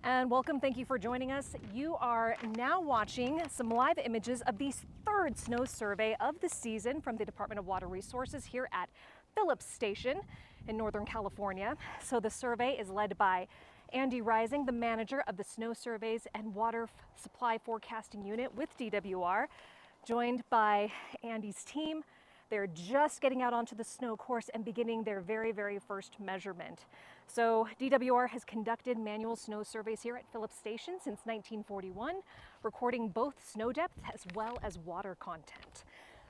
And welcome, thank you for joining us. You are now watching some live images of the third snow survey of the season from the Department of Water Resources here at Phillips Station in Northern California. So the survey is led by Andy Rising, the manager of the Snow Surveys and Water Supply Forecasting Unit with DWR, joined by Andy's team. They're just getting out onto the snow course and beginning their very first measurement. So DWR has conducted manual snow surveys here at Phillips Station since 1941, recording both snow depth as well as water content.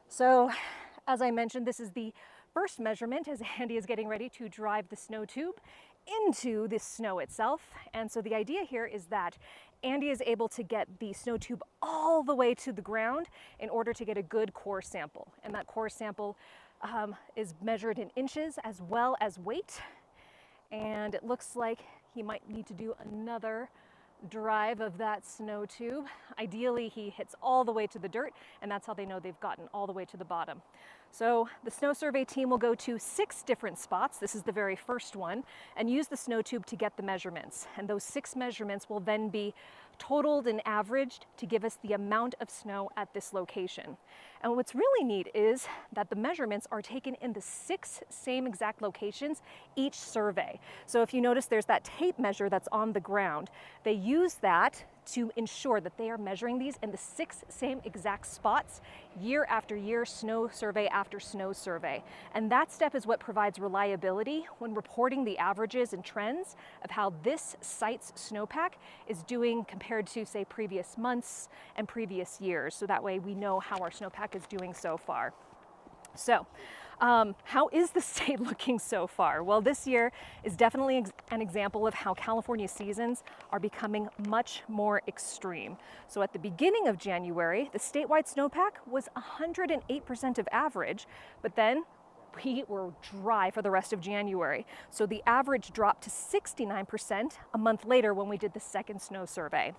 So as I mentioned, this is the first measurement as Andy is getting ready to drive the snow tube into the snow itself. And so the idea here is that Andy is able to get the snow tube all the way to the ground in order to get a good core sample. And that core sample is measured in inches as well as weight. And it looks like he might need to do another drive of that snow tube. Ideally, he hits all the way to the dirt, and that's how they know they've gotten all the way to the bottom. So the snow survey team will go to 6 different spots. This is the very first one, and use the snow tube to get the measurements. And those 6 measurements will then be totaled and averaged to give us the amount of snow at this location. And what's really neat is that the measurements are taken in the 6 same exact locations each survey. So if you notice, there's that tape measure that's on the ground. They use that to ensure that they are measuring these in the 6 same exact spots year after year, snow survey after snow survey. And that step is what provides reliability when reporting the averages and trends of how this site's snowpack is doing compared to, say, previous months and previous years. So that way we know how our snowpack is doing so far. So how is the state looking so far? Well, this year is definitely an example of how California seasons are becoming much more extreme. So at the beginning of January, the statewide snowpack was 108% of average, but then we were dry for the rest of January. So the average dropped to 69% a month later when we did the second snow survey.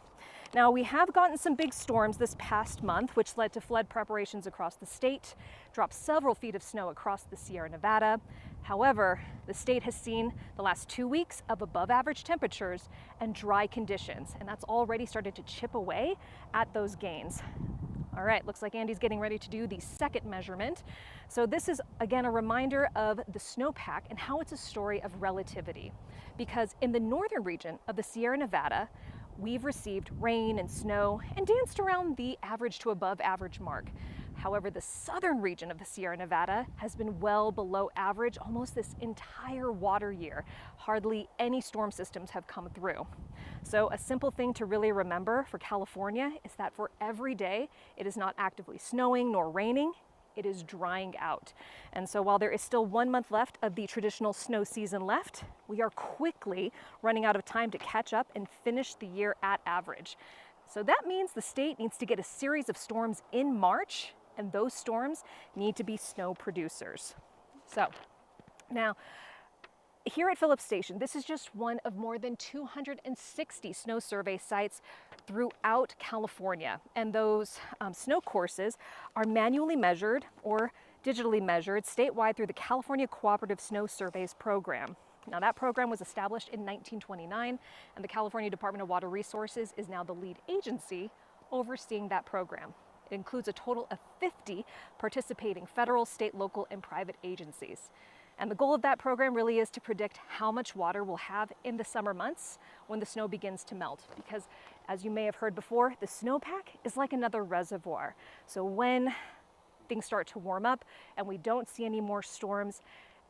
Now, we have gotten some big storms this past month, which led to flood preparations across the state, dropped several feet of snow across the Sierra Nevada. However, the state has seen the last 2 weeks of above average temperatures and dry conditions, and that's already started to chip away at those gains. All right, looks like Andy's getting ready to do the second measurement. So this is, again, a reminder of the snowpack and how it's a story of relativity. Because in the northern region of the Sierra Nevada, we've received rain and snow and danced around the average to above average mark. However, the southern region of the Sierra Nevada has been well below average almost this entire water year. Hardly any storm systems have come through. So a simple thing to really remember for California is that for every day it is not actively snowing nor raining, it is drying out. And so while there is still 1 month left of the traditional snow season left, we are quickly running out of time to catch up and finish the year at average. So that means the state needs to get a series of storms in March, and those storms need to be snow producers. So now, here at Phillips Station, this is just one of more than 260 snow survey sites throughout California. And those snow courses are manually measured or digitally measured statewide through the California Cooperative Snow Surveys program. Now, that program was established in 1929, and the California Department of Water Resources is now the lead agency overseeing that program. It includes a total of 50 participating federal, state, local, and private agencies. And the goal of that program really is to predict how much water we'll have in the summer months when the snow begins to melt. Because as you may have heard before, the snowpack is like another reservoir. So when things start to warm up and we don't see any more storms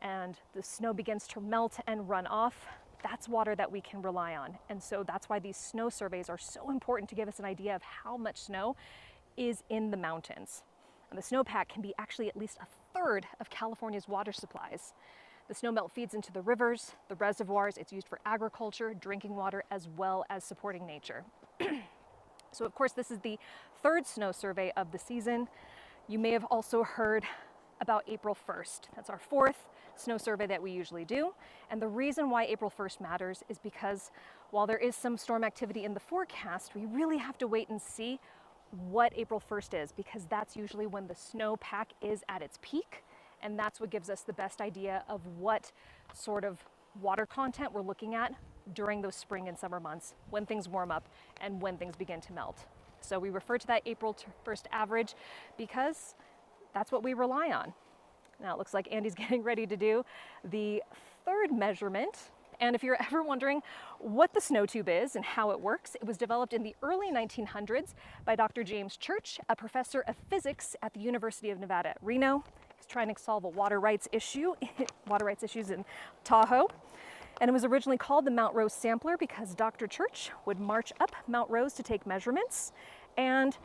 and the snow begins to melt and run off, that's water that we can rely on. And so that's why these snow surveys are so important to give us an idea of how much snow is in the mountains. And the snowpack can be actually at least a third of California's water supplies. The snowmelt feeds into the rivers, the reservoirs. It's used for agriculture, drinking water, as well as supporting nature. So of course, this is the third snow survey of the season. You may have also heard about April 1st. That's our 4th snow survey that we usually do. And the reason why April 1st matters is because while there is some storm activity in the forecast, we really have to wait and see what April 1st is, because that's usually when the snowpack is at its peak, and that's what gives us the best idea of what sort of water content we're looking at during those spring and summer months when things warm up and when things begin to melt. So we refer to that April 1st average because that's what we rely on. Now it looks like Andy's getting ready to do the third measurement. And if you're ever wondering what the snow tube is and how it works, it was developed in the early 1900s by Dr. James Church, a professor of physics at the University of Nevada at Reno. He's trying to solve a water rights issues in Tahoe. And it was originally called the Mount Rose Sampler because Dr. Church would march up Mount Rose to take measurements. And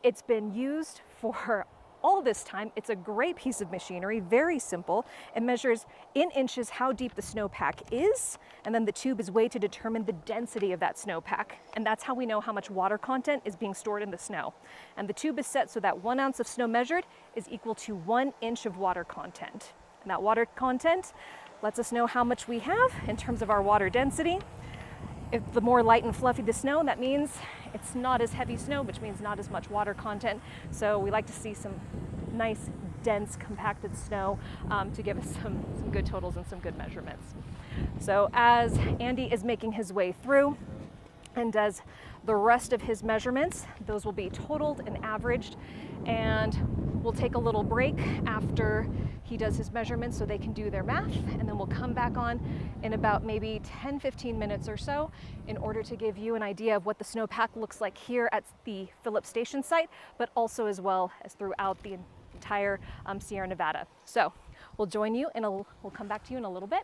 it's been used for all this time. It's a great piece of machinery, very simple. It measures in inches how deep the snowpack is, and then the tube is weighed to determine the density of that snowpack. And that's how we know how much water content is being stored in the snow. And the tube is set so that 1 ounce of snow measured is equal to 1 inch of water content. And that water content lets us know how much we have in terms of our water density. If the more light and fluffy the snow, that means it's not as heavy snow, which means not as much water content. So we like to see some nice, dense, compacted snow to give us some good totals and some good measurements. So as Andy is making his way through and does the rest of his measurements, those will be totaled and averaged, and we'll take a little break after he does his measurements so they can do their math, and then we'll come back on in about maybe 10-15 minutes or so in order to give you an idea of what the snowpack looks like here at the Phillips Station site, but also as well as throughout the entire Sierra Nevada. So we'll join you and we'll come back to you in a little bit.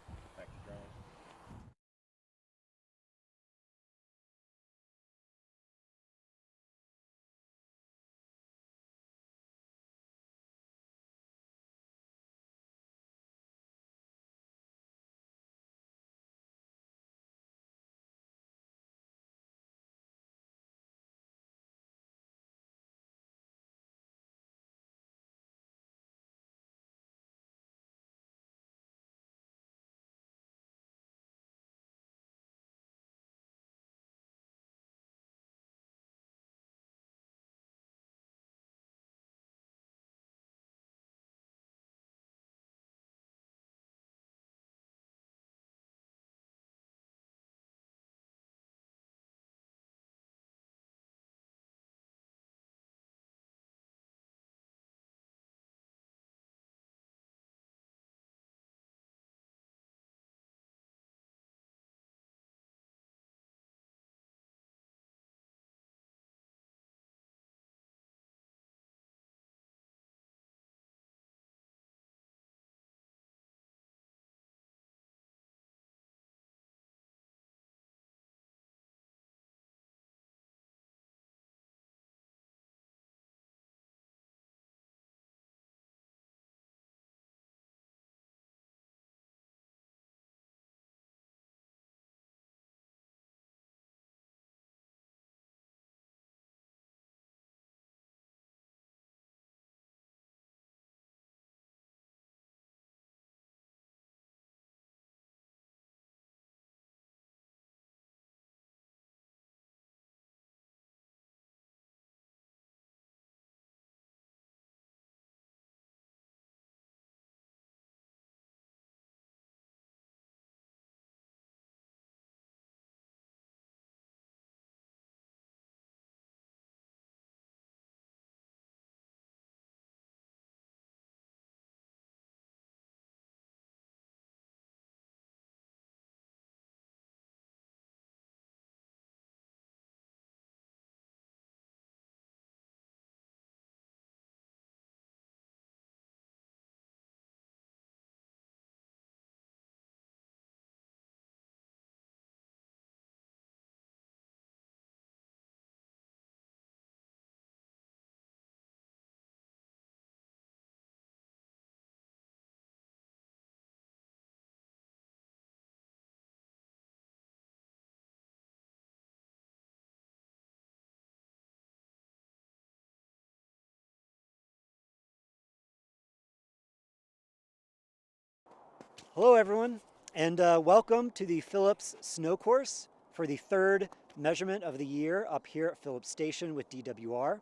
Hello everyone, and welcome to the Phillips Snow Course for the third measurement of the year up here at Phillips Station with DWR.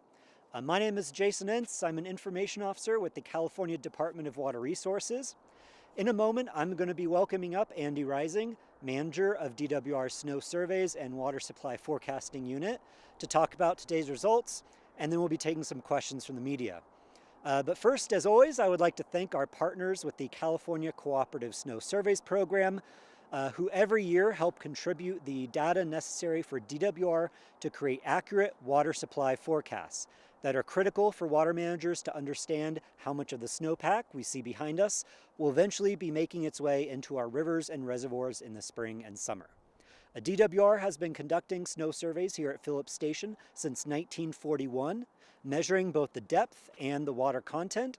My name is Jason Ince. I'm an information officer with the California Department of Water Resources. In a moment, I'm going to be welcoming up Andy Rising, manager of DWR Snow Surveys and Water Supply Forecasting Unit, to talk about today's results, and then we'll be taking some questions from the media. But first, as always, I would like to thank our partners with the California Cooperative Snow Surveys Program, who every year help contribute the data necessary for DWR to create accurate water supply forecasts that are critical for water managers to understand how much of the snowpack we see behind us will eventually be making its way into our rivers and reservoirs in the spring and summer. DWR has been conducting snow surveys here at Phillips Station since 1941, measuring both the depth and the water content.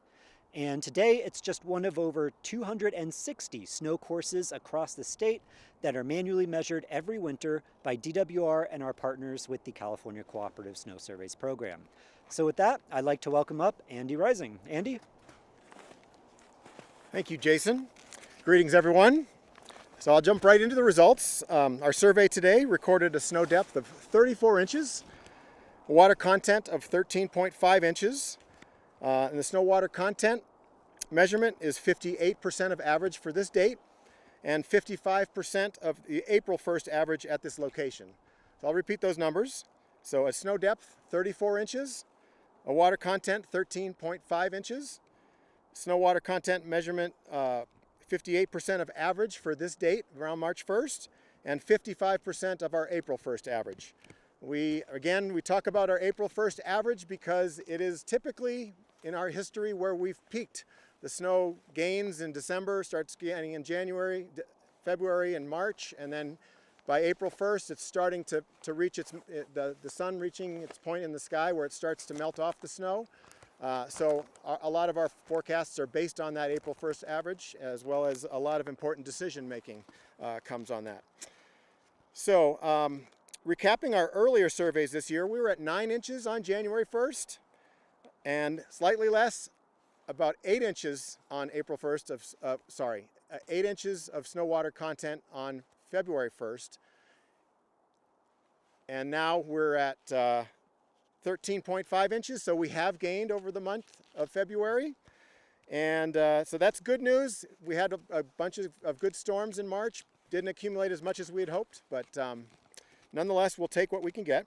And today it's just one of over 260 snow courses across the state that are manually measured every winter by DWR and our partners with the California Cooperative Snow Surveys Program. So with that, I'd like to welcome up Andy Rising. Andy? Thank you, Jason. Greetings, everyone. So I'll jump right into the results. Our survey today recorded a snow depth of 34 inches, a water content of 13.5 inches, and the snow water content measurement is 58% of average for this date and 55% of the April 1st average at this location. So I'll repeat those numbers. So a snow depth, 34 inches, a water content, 13.5 inches, snow water content measurement, 58% of average for this date around March 1st and 55% of our April 1st average. We talk about our April 1st average because it is typically in our history where we've peaked. The snow gains in December, starts gaining in January, February, and March, and then by April 1st, it's starting to reach the sun reaching its point in the sky where it starts to melt off the snow. So a lot of our forecasts are based on that April 1st average, as well as a lot of important decision making comes on that. So recapping our earlier surveys this year, we were at 9 inches on January 1st and slightly less, about 8 inches on April 1st 8 inches of snow water content on February 1st. And now we're at 13.5 inches, so we have gained over the month of February. And so that's good news. We had a bunch of good storms in March. Didn't accumulate as much as we had hoped, but nonetheless, we'll take what we can get.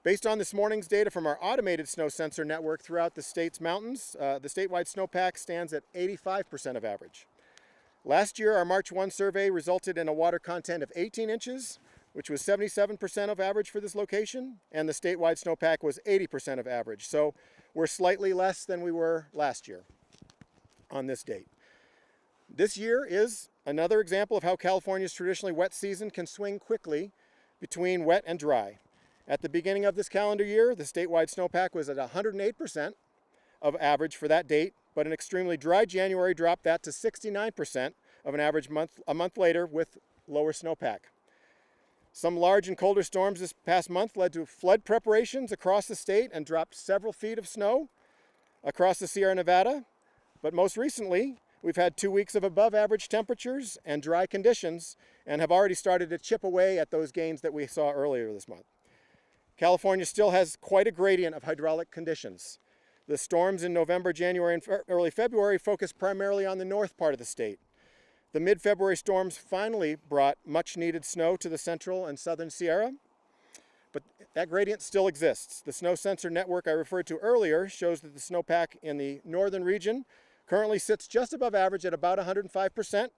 Based on this morning's data from our automated snow sensor network throughout the state's mountains, the statewide snowpack stands at 85% of average. Last year, our March 1 survey resulted in a water content of 18 inches, which was 77% of average for this location, and the statewide snowpack was 80% of average. So we're slightly less than we were last year on this date. This year is another example of how California's traditionally wet season can swing quickly between wet and dry. At the beginning of this calendar year, the statewide snowpack was at 108% of average for that date, but an extremely dry January dropped that to 69% of an average a month later with lower snowpack. Some large and colder storms this past month led to flood preparations across the state and dropped several feet of snow across the Sierra Nevada. But most recently, we've had 2 weeks of above average temperatures and dry conditions and have already started to chip away at those gains that we saw earlier this month. California still has quite a gradient of hydraulic conditions. The storms in November, January, and early February focused primarily on the north part of the state. The mid-February storms finally brought much-needed snow to the central and southern Sierra, but that gradient still exists. The snow sensor network I referred to earlier shows that the snowpack in the northern region currently sits just above average at about 105%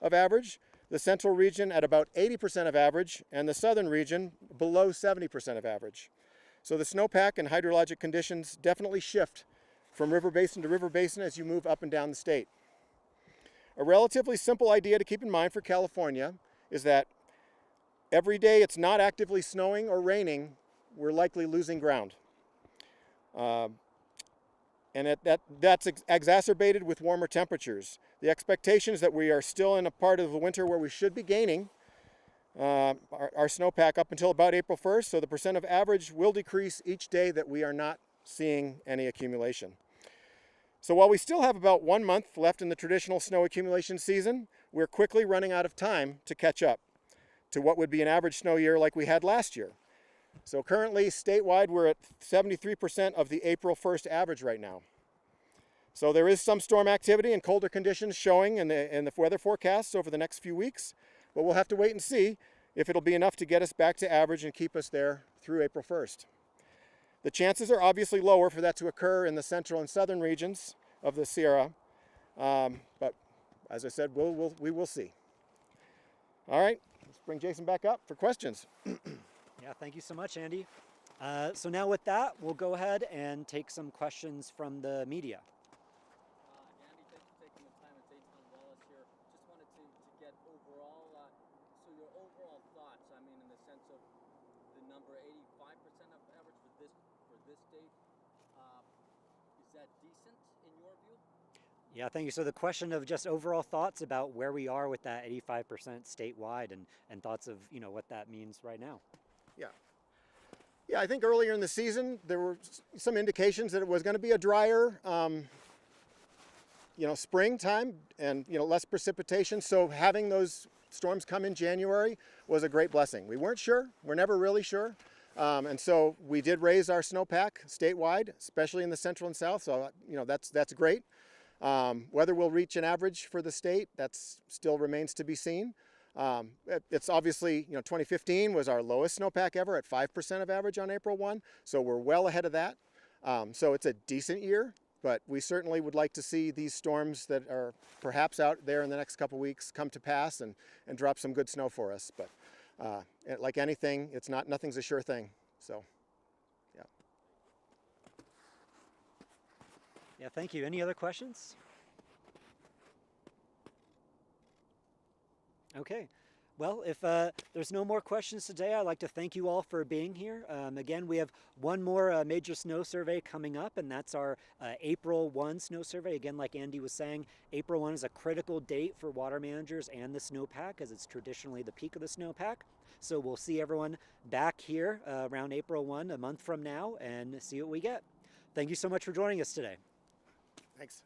of average, the central region at about 80% of average, and the southern region below 70% of average. So the snowpack and hydrologic conditions definitely shift from river basin to river basin as you move up and down the state. A relatively simple idea to keep in mind for California is that every day it's not actively snowing or raining, we're likely losing ground. And that's exacerbated with warmer temperatures. The expectation is that we are still in a part of the winter where we should be gaining our snowpack up until about April 1st, so the percent of average will decrease each day that we are not seeing any accumulation. So while we still have about 1 month left in the traditional snow accumulation season, we're quickly running out of time to catch up to what would be an average snow year like we had last year. So currently, statewide, we're at 73% of the April 1st average right now. So there is some storm activity and colder conditions showing in the weather forecasts over the next few weeks, but we'll have to wait and see if it'll be enough to get us back to average and keep us there through April 1st. The chances are obviously lower for that to occur in the central and southern regions of the Sierra, but as I said, we will see. All right, let's bring Jason back up for questions. Yeah, thank you so much, Andy. So now with that, we'll go ahead and take some questions from the media. Andy, thanks for taking the time. It's Jason Wallace here. Just wanted to get overall, so your overall thoughts, I mean, in the sense of the number 85% of average for this date, is that decent in your view? Yeah, thank you. So the question of just overall thoughts about where we are with that 85% statewide and thoughts of, what that means right now. Yeah, I think earlier in the season, there were some indications that it was going to be a drier, springtime and, less precipitation. So having those storms come in January was a great blessing. We weren't sure. We're never really sure. And so we did raise our snowpack statewide, especially in the central and south. So, that's great. Whether we'll reach an average for the state, that still remains to be seen. It's obviously, 2015 was our lowest snowpack ever at 5% of average on April 1. So we're well ahead of that. So it's a decent year, but we certainly would like to see these storms that are perhaps out there in the next couple weeks come to pass and drop some good snow for us. But like anything, nothing's a sure thing. So, yeah. Yeah, thank you. Any other questions? Okay. Well, if there's no more questions today, I'd like to thank you all for being here. Again, we have one more major snow survey coming up, and that's our April 1 snow survey. Again, like Andy was saying, April 1 is a critical date for water managers and the snowpack, as it's traditionally the peak of the snowpack. So we'll see everyone back here around April 1, a month from now, and see what we get. Thank you so much for joining us today. Thanks.